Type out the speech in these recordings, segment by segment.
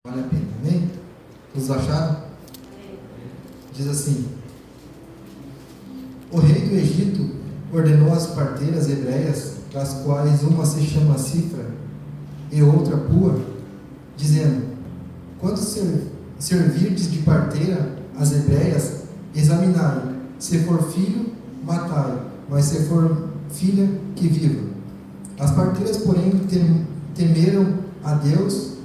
Vale a pena, amém? Todos acharam? Diz assim: o rei do Egito ordenou às parteiras hebreias, das quais uma se chama Cifra e outra Pua, dizendo: quando servirdes de parteira as hebreias, examinai, se for filho, matai, mas se for filha, que viva. As parteiras, porém, temeram a Deus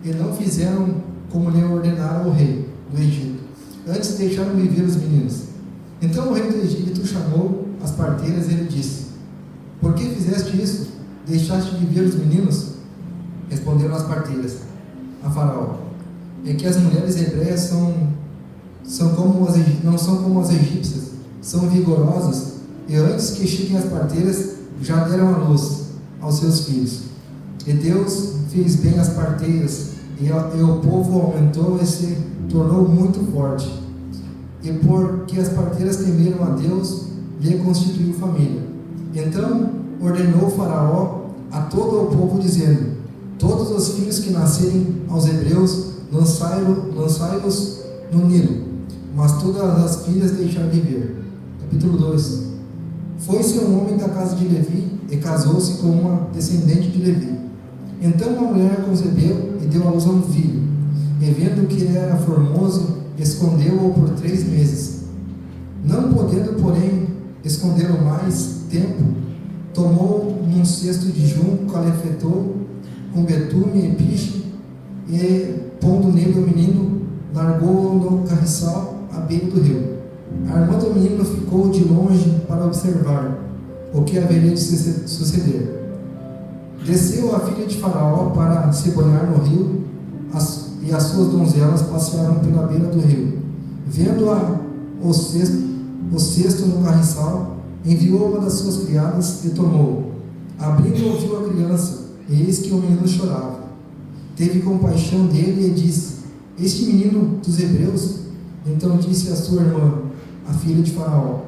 e não fizeram como lhe ordenara o rei do Egito. Antes deixaram viver os meninos. Então o rei do Egito chamou as parteiras e lhe disse: por que fizeste isso? Deixaste de viver os meninos? Responderam as parteiras a Faraó: é que as mulheres hebreias não são como as egípcias, são vigorosas, e antes que cheguem as parteiras, já deram à luz aos seus filhos. E Deus fez bem as parteiras, e o povo aumentou e se tornou muito forte. E porque as parteiras temeram a Deus, lhe constituiu família. Então ordenou Faraó a todo o povo, dizendo: todos os filhos que nascerem aos hebreus, lançai-os no Nilo, mas todas as filhas deixai viver. Capítulo 2. Foi-se um homem da casa de Levi e casou-se com uma descendente de Levi. Então a mulher concebeu e deu à luz a um filho, e vendo que ele era formoso, escondeu-o por 3 meses. Não podendo, porém, escondê-lo mais tempo, tomou num cesto de junco, calafetou com betume e piche, e pondo nele o menino, largou-o no carriçal à beira do rio. A irmã do menino ficou de longe para observar o que haveria de suceder. Desceu a filha de Faraó para se banhar no rio, e as suas donzelas passearam pela beira do rio. Vendo-a o cesto no carriçal, enviou uma das suas criadas e tomou. Abrindo, ouviu a criança, e eis que o menino chorava. Teve compaixão dele e disse: este menino dos hebreus? Então disse a sua irmã, a filha de Faraó: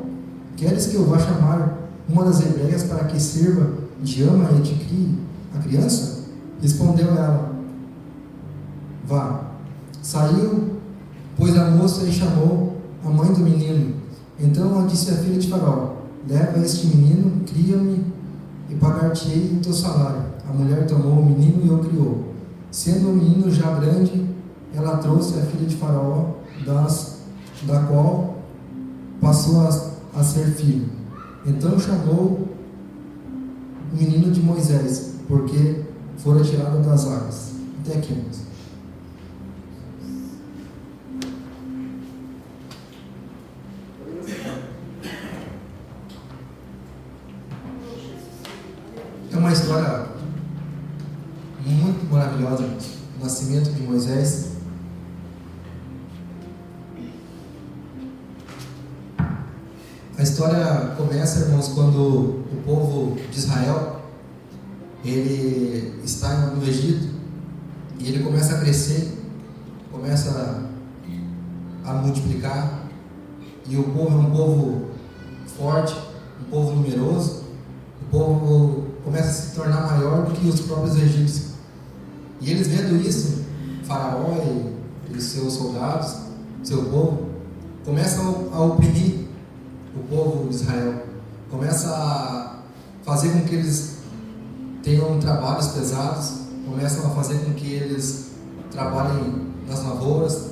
queres que eu vá chamar uma das hebreias para que sirva de ama e te crie a criança? Respondeu ela: vá. Saiu, pois, a moça e chamou a mãe do menino. Então disse a filha de Faraó: leva este menino, cria-me e pagar-te-ei o teu salário. A mulher tomou o menino e o criou. Sendo o menino já grande, ela trouxe a filha de Faraó, da qual passou a ser filho. Então chamou o menino de Moisés, porque fora tirado das águas. Até aqui, irmãos. É uma história muito maravilhosa, o nascimento de Moisés. A história começa, irmãos, quando o povo de Israel ele está no Egito e ele começa a crescer, começa a multiplicar, e o povo é um povo forte, um povo numeroso. O povo começa a se tornar maior do que os próprios egípcios. E eles, vendo isso, Faraó e os seus soldados, seu povo, começam a oprimir o povo de Israel, começa a fazer com que eles tenham trabalhos pesados, começam a fazer com que eles trabalhem nas lavouras,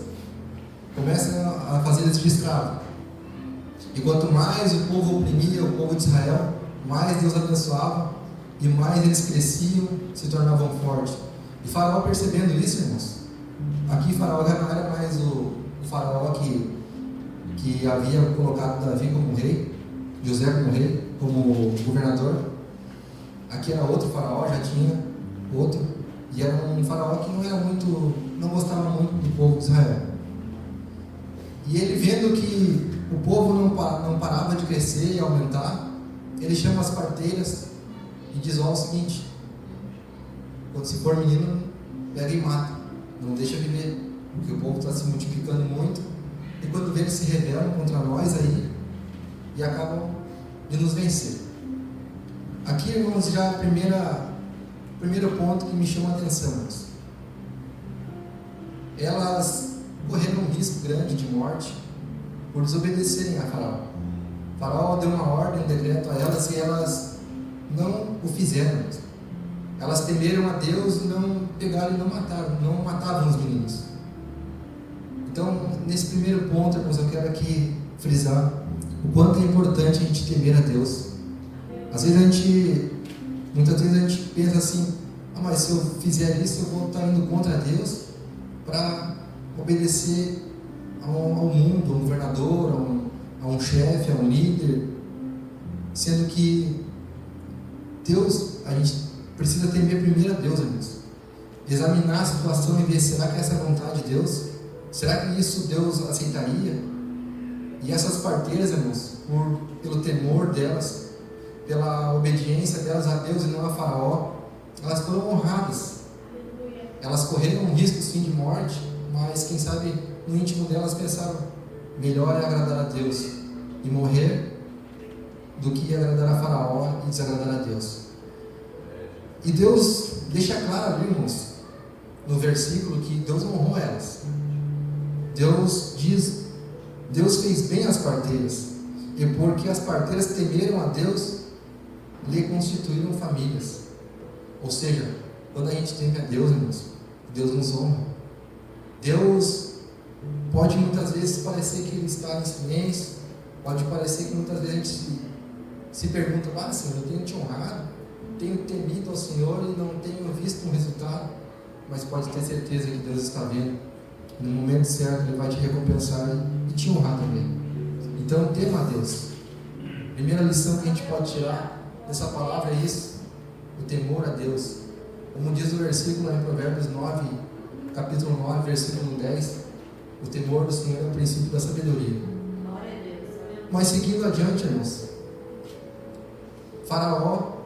começam a fazer eles de escravo. E quanto mais o povo oprimia o povo de Israel, mais Deus abençoava e mais eles cresciam, se tornavam fortes. E Faraó, percebendo isso, irmãos, aqui Faraó já não era mais o Faraó que havia colocado Davi como rei, José como rei, como governador. Aqui era outro Faraó, já tinha outro, e era um Faraó que não gostava muito do povo de Israel. E ele, vendo que o povo não parava de crescer e aumentar, ele chama as parteiras e diz: ó, o seguinte, quando se for menino, pega e mata, não deixa viver, porque o povo está se multiplicando muito, e quando vê, eles se rebelam contra nós aí e acabam de nos vencer. Aqui, irmãos, já o primeiro ponto que me chama a atenção, irmãos. elas correram um risco grande de morte por desobedecerem a Faraó. Faraó deu uma ordem, um decreto a elas e elas não o fizeram. Elas temeram a Deus e não pegaram e não mataram os meninos. Então, nesse primeiro ponto, irmãos, eu quero aqui frisar o quanto é importante a gente temer a Deus. Às vezes muitas vezes a gente pensa assim, mas se eu fizer isso, eu vou estar indo contra Deus para obedecer ao mundo, a um governador, a um chefe, a um líder, sendo que Deus, a gente precisa temer primeiro a Deus, irmãos. Examinar a situação e ver, será que essa é a vontade de Deus? Será que isso Deus aceitaria? E essas parteiras, irmãos, pelo temor delas, pela obediência delas a Deus e não a Faraó, elas foram honradas. Elas correram um risco sim de morte, mas quem sabe no íntimo delas pensaram, melhor é agradar a Deus e morrer do que agradar a Faraó e desagradar a Deus. E Deus deixa claro ali, irmãos, no versículo, que Deus honrou elas. Deus diz, Deus fez bem as parteiras, e porque as parteiras temeram a Deus, lhe constituíram famílias. Ou seja, quando a gente teme a Deus, irmãos, Deus nos honra. Deus pode muitas vezes parecer que Ele está em silêncio, pode parecer que muitas vezes a gente se pergunta, Senhor, eu tenho te honrado, tenho temido ao Senhor e não tenho visto um resultado, mas pode ter certeza que Deus está vendo. No momento certo Ele vai te recompensar e te honrar também. Então tema a Deus. Primeira lição que a gente pode tirar dessa palavra é isso, o temor a Deus. Como diz o versículo lá em Provérbios 9, capítulo 9, versículo 10, o temor do Senhor é o princípio da sabedoria. Mas seguindo adiante, irmãos, Faraó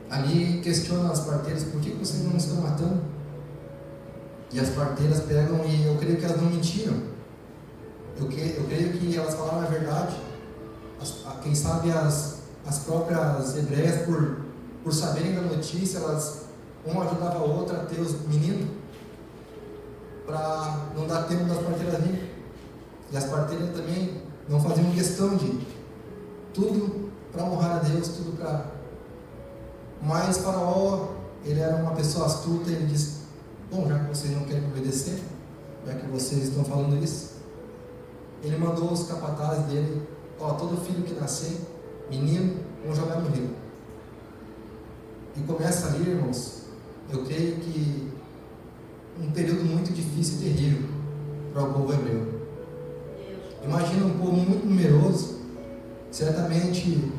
ali questiona as parteiras, por que vocês não estão matando? E as parteiras pegam, e eu creio que elas não mentiram. Eu creio que elas falaram a verdade. Quem sabe as próprias hebreias, por saberem da notícia, elas uma ajudava a outra a ter os meninos, para não dar tempo das parteiras virem. E as parteiras também não faziam questão de tudo para honrar a Deus, tudo para... Mas Faraó, ele era uma pessoa astuta, ele disse, bom, já que vocês não querem obedecer, já que vocês estão falando isso, ele mandou os capatazes dele, todo filho que nascer, menino, vão jogar no rio. E começa ali, irmãos, eu creio que um período muito difícil e terrível para o povo hebreu. Imagina um povo muito numeroso, certamente,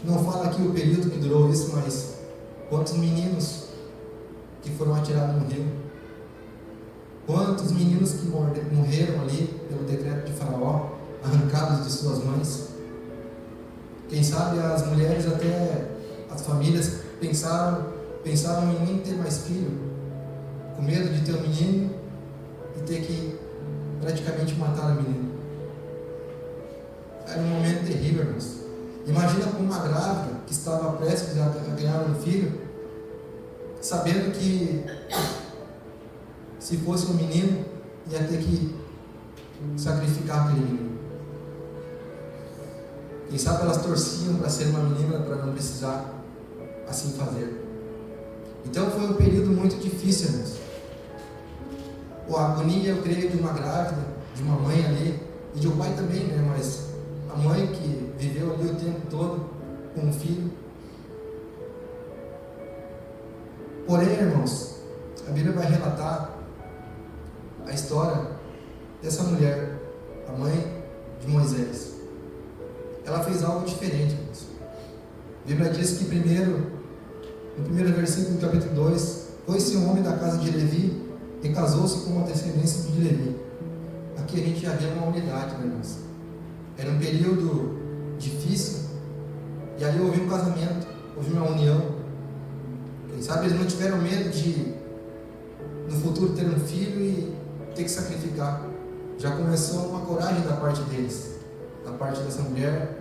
não fala aqui o período que durou isso, mas quantos meninos que foram atirados no rio, quantos meninos que morreram ali pelo decreto de Faraó, arrancados de suas mães. Quem sabe as mulheres, até as famílias pensaram em nem ter mais filho, com medo de ter um menino e ter que praticamente matar a menina. Era um momento terrível, irmãos. Imagina com uma grávida que estava prestes a ganhar um filho, sabendo que se fosse um menino, ia ter que sacrificar aquele menino. Quem sabe elas torciam para ser uma menina, para não precisar assim fazer. Então foi um período muito difícil, irmãos. A agonia, eu creio, de uma grávida, de uma mãe ali, e de um pai também, né? Mas a mãe que viveu ali o tempo todo com um filho. Porém, irmãos, a Bíblia vai relatar a história dessa mulher, a mãe de Moisés. Ela fez algo diferente, irmãos. A Bíblia diz que no primeiro versículo do capítulo 2, foi-se um homem da casa de Levi e casou-se com uma descendência de Levi. Aqui a gente já vê uma unidade, né, irmãos? Era um período difícil, e ali houve um casamento, houve uma união. Quem sabe eles não tiveram medo de no futuro ter um filho e ter que sacrificar. Já começou uma coragem da parte deles, da parte dessa mulher,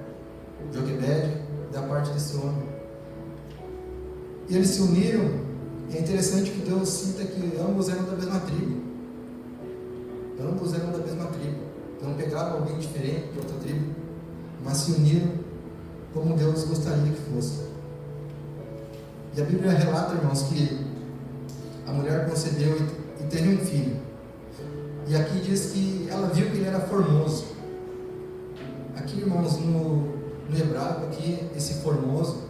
Joquebede, da parte desse homem. E eles se uniram. E é interessante que Deus cita que ambos eram da mesma tribo. procuraram alguém diferente de outra tribo, mas se uniram como Deus gostaria que fosse. E a Bíblia relata, irmãos, que a mulher concebeu e teve um filho. E aqui diz que ela viu que ele era formoso. Aqui, irmãos, no hebraico, aqui, esse formoso,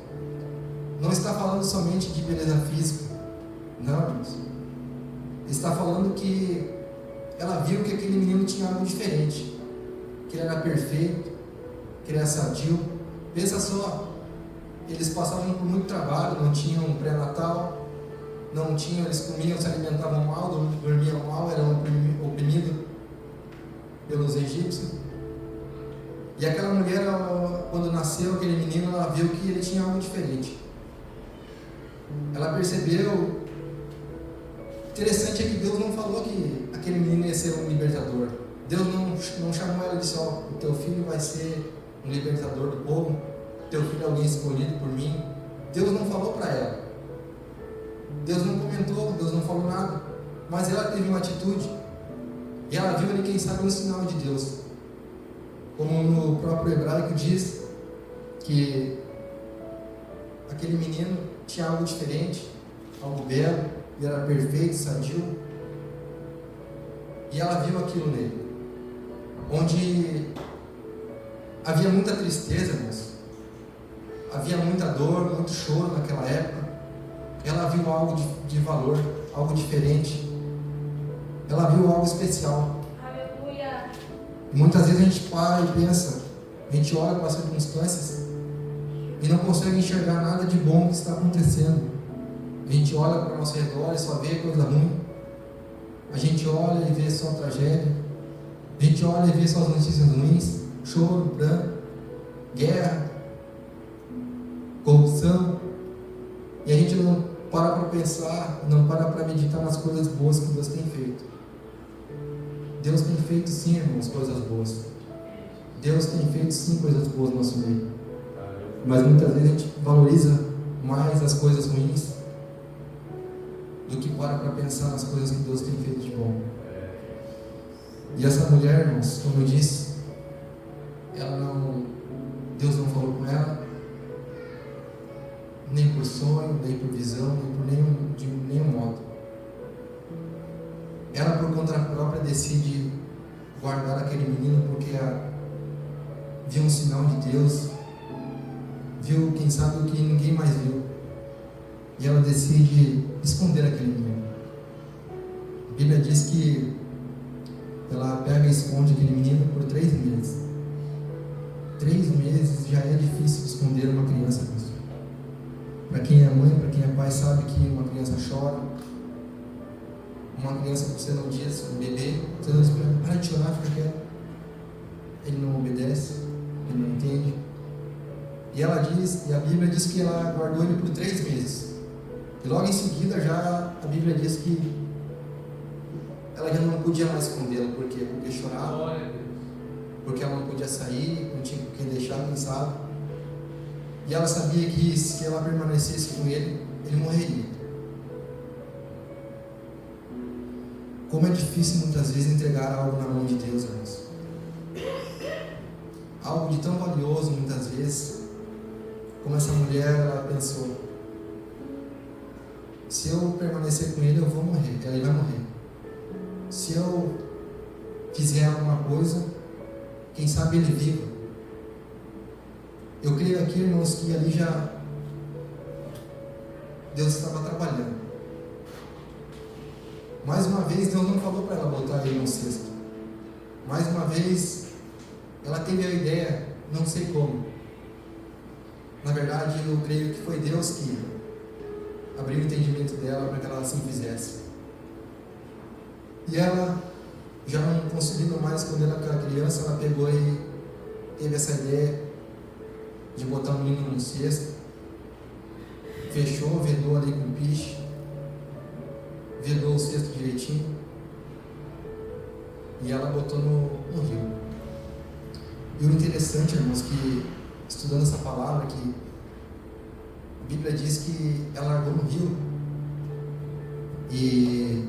não está falando somente de beleza física. Não, irmãos. Está falando que ela viu que aquele menino tinha algo diferente. Que ele era perfeito, que ele era sadio. Pensa só, eles passavam por muito trabalho, não tinham pré-natal, não tinham, eles comiam, se alimentavam mal, dormiam mal, eram oprimidos pelos egípcios. E aquela mulher, quando nasceu aquele menino, ela viu que ele tinha algo diferente. Ela percebeu. Interessante é que Deus não falou que aquele menino ia ser um libertador. Deus não chamou ela e disse: ó, o teu filho vai ser um libertador do povo, teu filho é alguém escolhido por mim. Deus não falou para ela. Deus não comentou, Deus não falou nada. Mas ela teve uma atitude. E ela viu ali, quem sabe, um sinal de Deus. Como no próprio hebraico diz que aquele menino tinha algo diferente, algo belo, ele era perfeito, sadio. E ela viu aquilo nele, onde havia muita tristeza, irmãos, havia muita dor, muito choro naquela época. Ela viu algo de valor, algo diferente, ela viu algo especial. E muitas vezes a gente para e pensa, a gente olha para as circunstâncias e não consegue enxergar nada de bom que está acontecendo. A gente olha para o nosso redor e só vê coisa ruim. A gente olha e vê só tragédia. A gente olha e vê só as notícias ruins, choro, pranto, guerra, corrupção. E a gente não para pensar, não para meditar nas coisas boas que Deus tem feito. Deus tem feito sim, irmãos, coisas boas. Deus tem feito sim coisas boas no nosso meio. Mas muitas vezes a gente valoriza mais as coisas ruins do que para pensar nas coisas que Deus tem feito de bom. E essa mulher, irmãos, como eu disse, Deus não falou com ela, nem por sonho, nem por visão, nem por de nenhum modo. Ela, por conta própria, decide guardar aquele menino porque viu um sinal de Deus, viu, quem sabe, o que ninguém mais viu. E ela decide esconder aquele menino. A Bíblia diz que ela pega e esconde aquele menino por 3 meses. 3 meses já é difícil esconder uma criança. Para quem é mãe, para quem é pai, sabe que uma criança chora. Uma criança, você não diz, um bebê, você não diz para de chorar, fica quieto. Ele não obedece, ele não entende. E ela diz, e a Bíblia diz que ela guardou ele por 3 meses. E logo em seguida já a Bíblia diz que ela já não podia mais escondê-lo. Por quê? Porque chorava, porque ela não podia sair, não tinha quem deixar, quem sabe. E ela sabia que se ela permanecesse com ele, ele morreria. Como é difícil muitas vezes entregar algo na mão de Deus, irmãos. Algo de tão valioso muitas vezes, como essa mulher, ela pensou: se eu permanecer com ele, eu vou morrer, ele vai morrer. Se eu fizer alguma coisa, quem sabe ele viva. Eu creio aqui, irmãos, que ali já Deus estava trabalhando. Mais uma vez, Deus não falou para ela botar ele no cesto. Mais uma vez, ela teve a ideia, não sei como. Na verdade, eu creio que foi Deus que abriu o entendimento dela para que ela assim fizesse. E ela, já não conseguindo mais esconder aquela criança, ela pegou e teve essa ideia de botar o menino no cesto. Fechou, vedou ali com piche, vedou o cesto direitinho e ela botou no rio. E o interessante, irmãos, que estudando essa palavra, que a Bíblia diz que ela largou no rio, e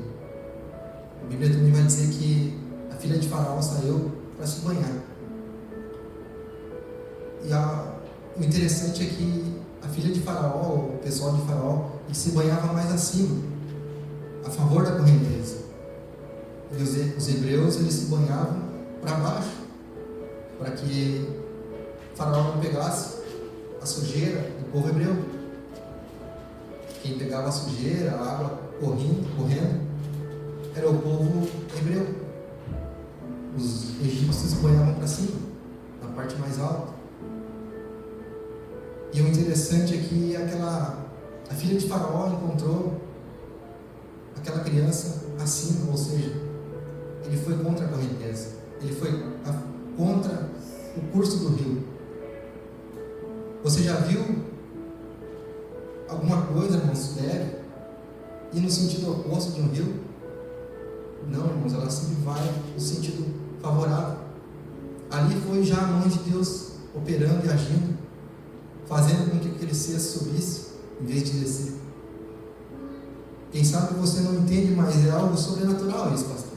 a Bíblia também vai dizer que a filha de Faraó saiu para se banhar. E o interessante é que a filha de Faraó, o pessoal de Faraó, ele se banhava mais acima, a favor da correnteza. E os hebreus, eles se banhavam para baixo, para que Faraó não pegasse a sujeira do povo hebreu. Quem pegava a sujeira, a água correndo, era o povo hebreu. Os egípcios se banhavam para cima, na parte mais alta. E o interessante é que a filha de Faraó encontrou aquela criança acima, ou seja, ele foi contra a correnteza, ele foi contra o curso do rio. Você já viu alguma coisa, irmãos, deve ir no sentido oposto de um rio? Não, irmãos, ela sempre vai no sentido favorável. Ali foi já a mão de Deus operando e agindo, fazendo com que aquele cesto subisse em vez de descer. Quem sabe você não entende, mas é algo sobrenatural isso, pastor.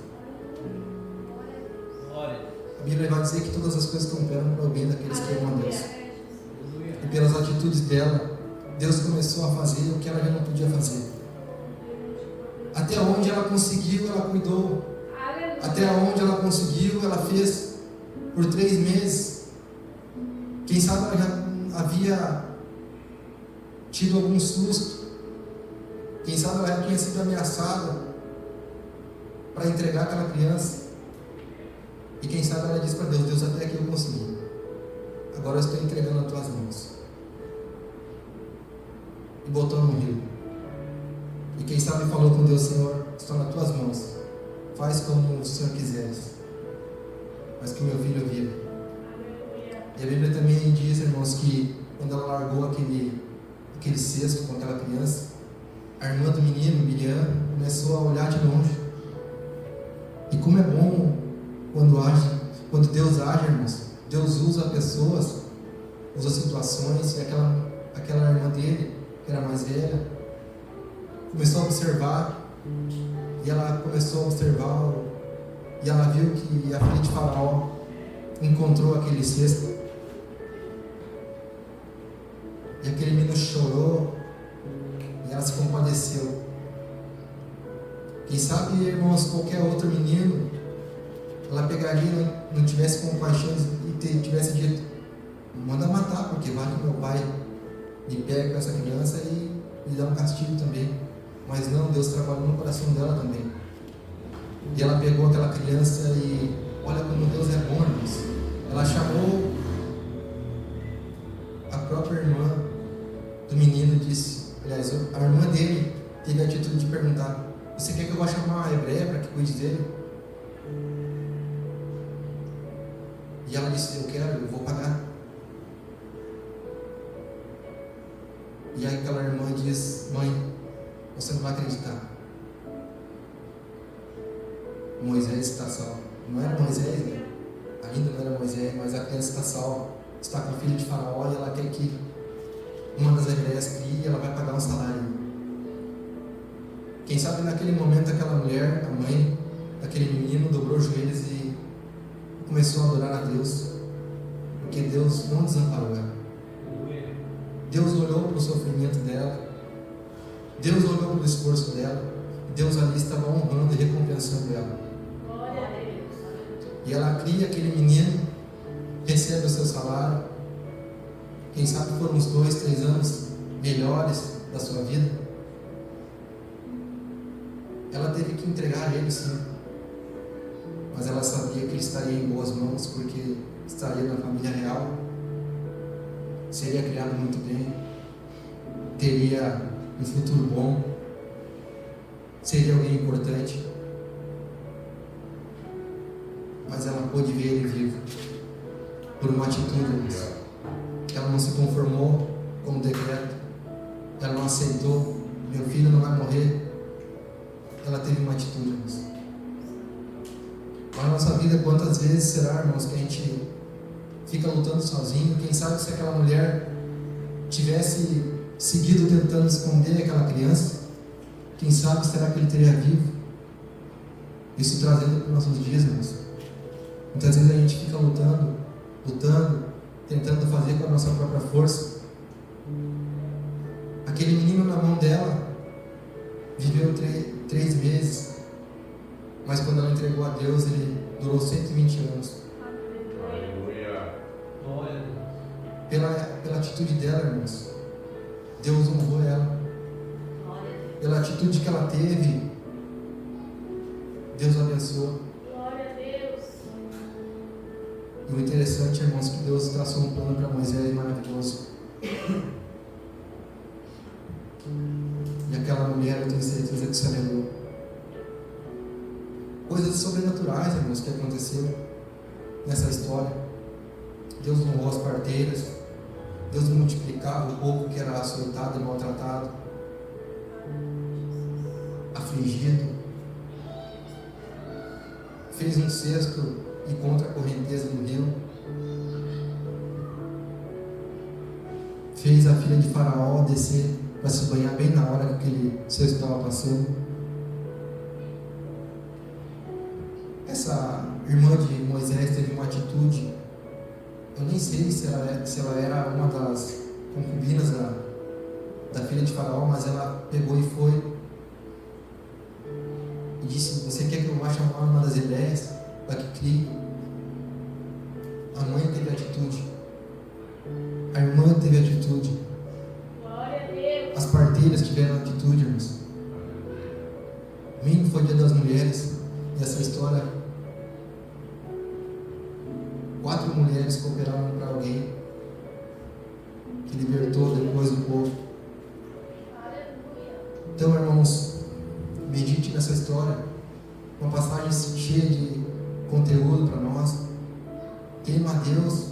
A Bíblia vai dizer que todas as coisas cooperam para o bem daqueles que amam a Deus. E pelas atitudes dela, Deus começou a fazer o que ela já não podia fazer. Até onde ela conseguiu, ela cuidou. Até onde ela conseguiu, ela fez por 3 meses. Quem sabe ela já havia tido algum susto. Quem sabe ela já tinha sido ameaçada para entregar aquela criança. E quem sabe ela disse para Deus: Deus, até aqui eu consegui. Agora eu estou entregando nas tuas mãos. E botou no rio. E quem sabe falou com Deus: Senhor, estou nas tuas mãos. Faz como o Senhor quiseres. Mas que o meu filho viva. E a Bíblia também diz, irmãos, que quando ela largou aquele cesto com aquela criança, a irmã do menino, Miriam, começou a olhar de longe. E como é bom quando Deus age, irmãos. Deus usa pessoas, usa situações. E aquela irmã dele, que era mais velha, começou a observar. E ela começou a observar. E ela viu que a filha de Faraó encontrou aquele cesto. E aquele menino chorou. E ela se compadeceu. Quem sabe, irmãos, qualquer outro menino, ela pegaria, não tivesse compaixão e tivesse dito: manda matar, porque vai que meu pai me pega com essa criança e me dá um castigo também. Mas não, Deus trabalhou no coração dela também. E ela pegou aquela criança e olha como Deus é bom, irmãos. Ela chamou a própria irmã do menino e disse, aliás, a irmã dele teve a atitude de perguntar: você quer que eu vá chamar a hebreia para que cuide dele? E ela disse: eu quero, eu vou pagar. E aí aquela irmã diz: mãe, você não vai acreditar, Moisés está salvo. Não era Moisés, né? Ainda não era Moisés, mas a criança está salva. Está com a filha de Faraó e ela quer que uma das hebreias crie e ela vai pagar um salário. Quem sabe naquele momento aquela mulher, a mãe daquele menino, dobrou os joelhos e começou a adorar a Deus, porque Deus não desamparou ela. Deus olhou para o sofrimento dela, Deus olhou para o esforço dela, Deus ali estava honrando e recompensando ela. E ela cria aquele menino, recebe o seu salário. Quem sabe foram uns 2, 3 anos melhores da sua vida. Ela teve que entregar a ele, sim, mas ela sabia que ele estaria em boas mãos, porque estaria na família real, seria criado muito bem, teria um futuro bom, seria alguém importante. Mas ela pôde ver ele vivo por uma atitude. Ela não se conformou com o decreto, ela não aceitou: meu filho não vai morrer. Ela teve uma atitude, irmãos. Mas na nossa vida, quantas vezes será, irmãos, que a gente fica lutando sozinho? Quem sabe se aquela mulher tivesse seguido tentando esconder aquela criança, quem sabe será que ele teria vivo? Isso trazendo para os nossos dias, irmãos. Muitas vezes a gente fica lutando, tentando fazer com a nossa própria força. Aquele menino na mão dela viveu 3 meses, mas quando ela entregou a Deus, ele durou 120 anos. Aleluia. Pela atitude dela, irmãos, Deus honrou ela. Pela atitude que ela teve, Deus abençoou. Glória a Deus. E o interessante, irmãos, que Deus traçou um plano para Moisés maravilhoso. E aquela mulher, eu tenho certeza que se alegrou. Coisas sobrenaturais, irmãos, que aconteceram nessa história. Deus honrou as parteiras. Deus multiplicava o povo que era açoitado e maltratado, afligido. Fez um cesto e contra a correnteza do rio. Fez a filha de Faraó descer para se banhar bem na hora que aquele cesto estava passando. Essa irmã de Moisés teve uma atitude. Eu nem sei se ela era uma das concubinas da filha de Faraó, mas ela pegou e foi e disse: você quer que eu vá chamar uma das ideias para que crie? A mãe teve atitude, a irmã teve atitude, Glória a Deus. as parteiras tiveram atitude, irmãos. Domingo foi Dia das Mulheres e essa história, 4 mulheres cooperaram para alguém que libertou depois o povo. Aleluia. Então, irmãos, medite nessa história, uma passagem cheia de conteúdo para nós. Tema a Deus,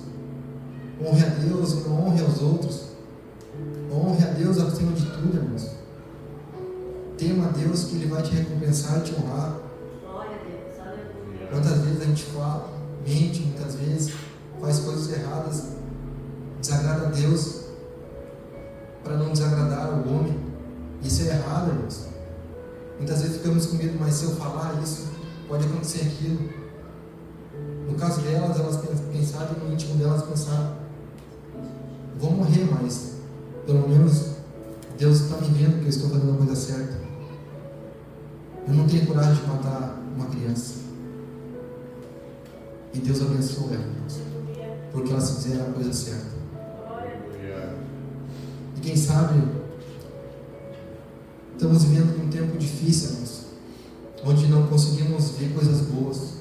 honre a Deus e não honre aos outros. Honre a Deus acima de tudo, irmãos. Tema a Deus que Ele vai te recompensar e te honrar. Glória a Deus. Aleluia. Quantas vezes a gente fala, mente, muitas vezes faz coisas erradas, desagrada a Deus para não desagradar o homem. Isso é errado, irmãos. Muitas vezes ficamos com medo, mas se eu falar isso, pode acontecer aquilo. No caso delas, elas pensaram, no íntimo delas pensaram: vou morrer, mas pelo menos Deus está me vendo que eu estou fazendo a coisa certa. Eu não tenho coragem de matar uma criança. E Deus abençoou elas, porque elas fizeram a coisa certa. E quem sabe, estamos vivendo um tempo difícil, irmãos, onde não conseguimos ver coisas boas.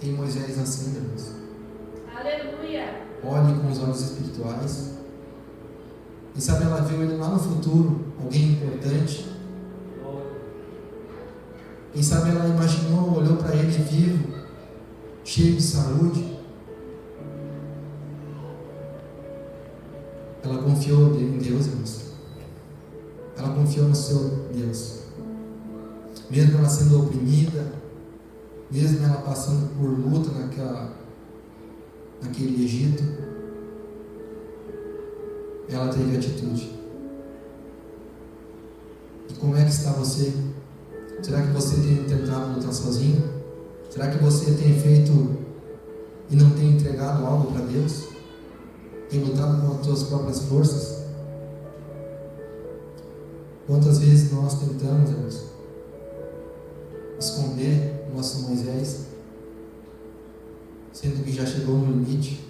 Tem Moisés nascendo, irmãos. Aleluia. Olhe com os olhos espirituais. Quem sabe ela viu ele lá no futuro, alguém importante. Quem sabe ela imaginou, olhou para ele vivo, cheio de saúde. Ela confiou em Deus, irmãos. Ela confiou no seu Deus. Mesmo ela sendo oprimida, mesmo ela passando por luta naquele Egito, ela teve atitude. E como é que está você? Será que você tem tentado lutar sozinho? Será que você tem feito e não tem entregado algo para Deus? Tem lutado com as suas próprias forças? Quantas vezes nós tentamos, irmãos, esconder nosso Moisés, sendo que já chegou no limite,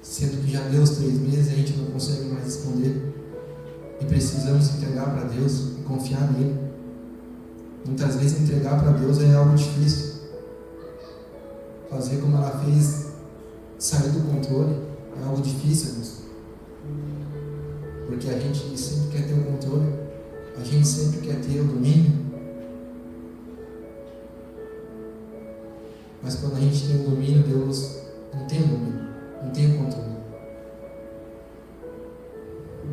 sendo que já deu os 3 meses e a gente não consegue mais esconder, e precisamos entregar para Deus e confiar nele. Muitas vezes entregar para Deus é algo difícil. Fazer como ela fez, sair do controle, é algo difícil, irmãos. Porque a gente sempre quer ter o controle, a gente sempre quer ter o domínio. Mas quando a gente tem o domínio, Deus não tem o domínio, não tem o controle.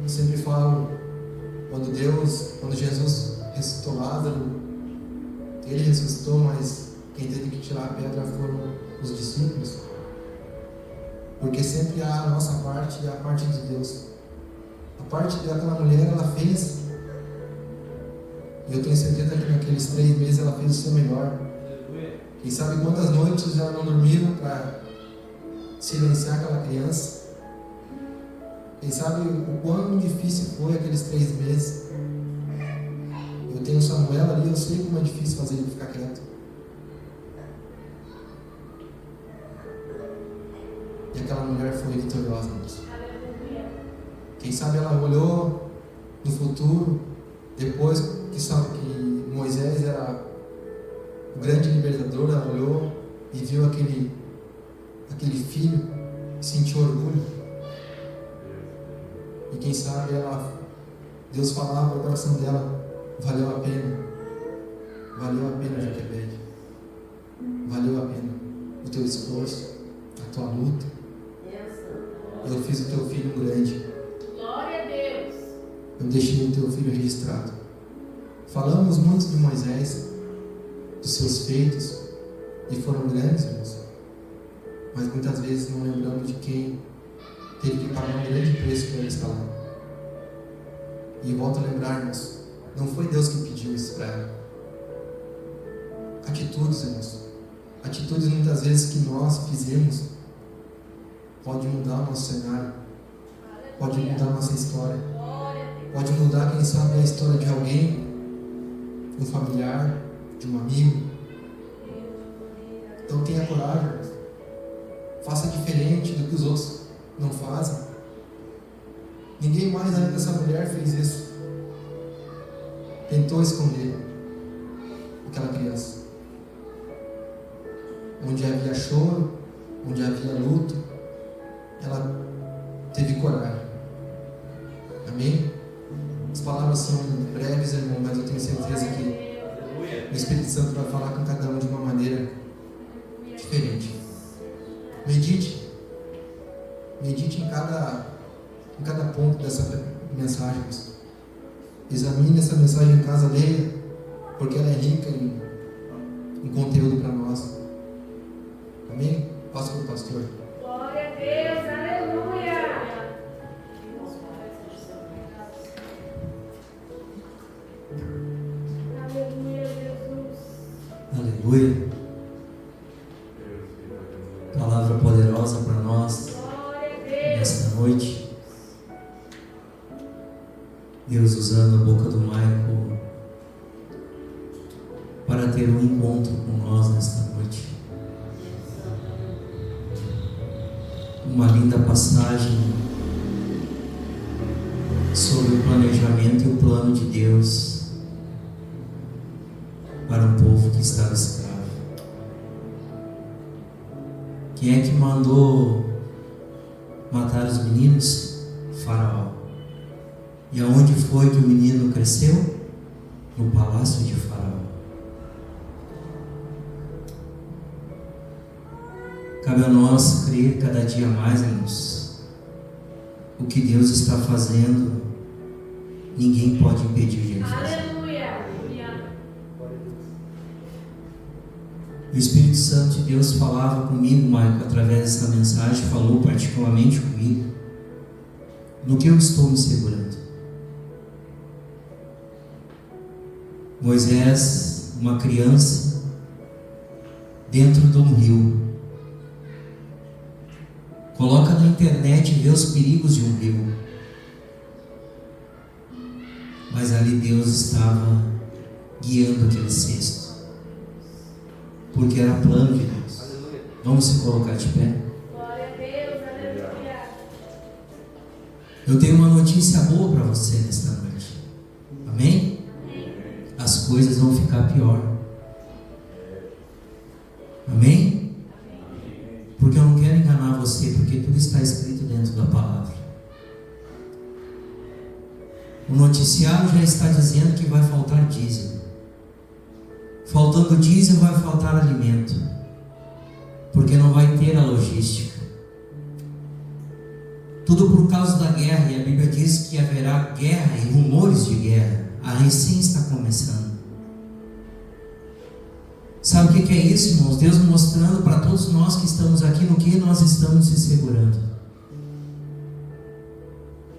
Eu sempre falo, quando Jesus ressuscitou Lázaro, ele ressuscitou, mas quem teve que tirar a pedra foram os discípulos. Porque sempre há a nossa parte e a parte de Deus. A parte daquela mulher ela fez, e eu tenho certeza que naqueles 3 meses ela fez o seu melhor. Quem sabe quantas noites já não dormiram para silenciar aquela criança. Quem sabe o quão difícil foi aqueles 3 meses. Eu tenho o Samuel ali, eu sei como é difícil fazer ele ficar quieto. E aquela mulher foi vitoriosa, moço. Quem sabe ela olhou no futuro, depois que sabe que Moisés era o grande libertador, ela olhou e viu aquele filho, sentiu orgulho. E quem sabe Deus falava no coração dela: valeu a pena, Joquebede, valeu a pena o teu esforço, a tua luta. Eu fiz o teu filho grande. Glória a Deus. Eu deixei o teu filho registrado. Falamos muito de Moisés, dos seus feitos, e foram grandes, irmãos. Mas muitas vezes não lembramos de quem teve que pagar um grande preço para ele estar lá. E volto a lembrar-nos, não foi Deus que pediu isso para ela. Atitudes, irmãos. Atitudes muitas vezes que nós fizemos pode mudar o nosso cenário, pode mudar a nossa história, pode mudar, quem sabe, a história de alguém, um familiar, de um amigo. Então tenha coragem, faça diferente do que os outros não fazem. Ninguém mais além dessa mulher fez isso. Tentou esconder aquela criança. Onde havia choro, onde havia luto, ela teve coragem. Amém? As palavras são breves, irmão, mas eu tenho certeza que o Espírito Santo vai falar com cada um de uma maneira diferente. Medite em cada ponto dessa mensagem. Examine essa mensagem em casa, leia, porque ela é rica em conteúdo para nós. Amém? Passo para o pastor. Glória a Deus, aleluia. Aleluia, Jesus. Aleluia. Palavra poderosa para nós nesta noite. Deus usando a boca do Michael para ter um encontro com nós nesta noite. Uma linda passagem sobre o planejamento e o plano de Deus para um povo que estava escravo. Quem é que mandou matar os meninos? Faraó. E aonde foi que o menino cresceu? No palácio de Faraó. Cabe a nós crer cada dia mais, irmãos. O que Deus está fazendo, ninguém pode impedir de Ele fazer. Aleluia. O Espírito Santo de Deus falava comigo, Michael, através dessa mensagem, falou particularmente comigo, no que eu estou me segurando. Moisés, uma criança, dentro de um rio. Coloca na internet e vê os perigos de um rio. Mas ali Deus estava guiando aquele cesto. Porque era plano de Deus. Vamos se colocar de pé. Glória a Deus, aleluia. Eu tenho uma notícia boa para você nesta noite. Amém? As coisas vão ficar pior. Amém? Porque eu não quero enganar você, porque tudo está escrito dentro da palavra. O noticiário já está dizendo que vai faltar diesel. Faltando diesel, vai faltar alimento, porque não vai ter a logística. Tudo por causa da guerra, e a Bíblia diz que haverá guerra e rumores de guerra. A recém está começando. Sabe o que é isso, irmãos? Deus mostrando para todos nós que estamos aqui no que nós estamos se segurando.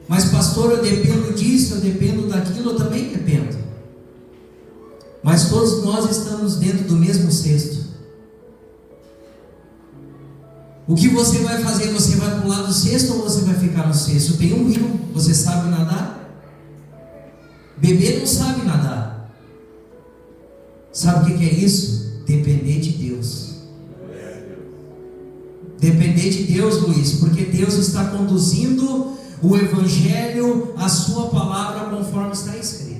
Mas pastor, eu dependo disso, eu dependo daquilo, eu também dependo. Mas mas todos nós estamos dentro do mesmo cesto. O que você vai fazer? Você vai pular do cesto ou você vai ficar no cesto? Tem um rio, você sabe nadar? Bebê não sabe nadar. Sabe o que é isso? Depender de Deus. Depender de Deus, Luiz, porque Deus está conduzindo o Evangelho, a sua palavra, conforme está escrito.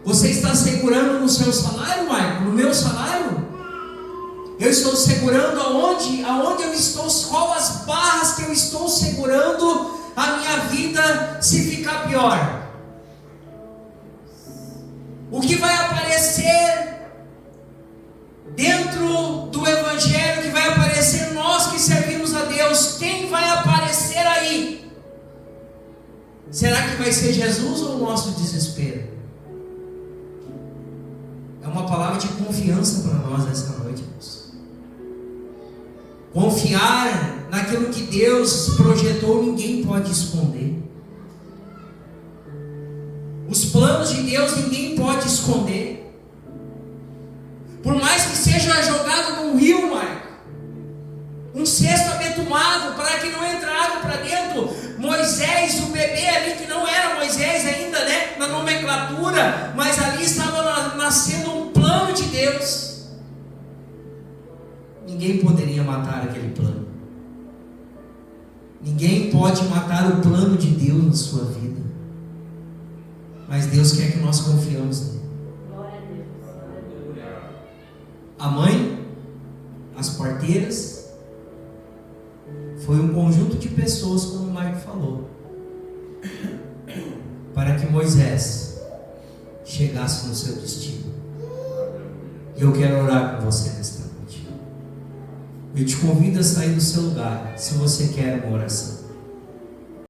Você está segurando no seu salário, Marco? No meu salário? Eu estou segurando aonde eu estou, qual as barras que eu estou segurando a minha vida se ficar pior? O que vai aparecer dentro do Evangelho, que vai aparecer nós que servimos a Deus, quem vai aparecer aí? Será que vai ser Jesus ou o nosso desespero? É uma palavra de confiança para nós essa noite, irmãos. Confiar naquilo que Deus projetou, ninguém pode esconder. Os planos de Deus ninguém pode esconder. Por mais que seja jogado num rio, Marco, um cesto abetumado para que não entre água para dentro, Moisés, o bebê ali que não era Moisés ainda, né, na nomenclatura, mas ali estava nascendo um plano de Deus. Ninguém poderia matar aquele plano. Ninguém pode matar o plano de Deus na sua vida. Mas Deus quer que nós confiamos nele. Glória a Deus. A mãe, as parteiras, foi um conjunto de pessoas, como o Marco falou, para que Moisés chegasse no seu destino. E eu quero orar com você nesta noite. Eu te convido a sair do seu lugar, se você quer uma oração.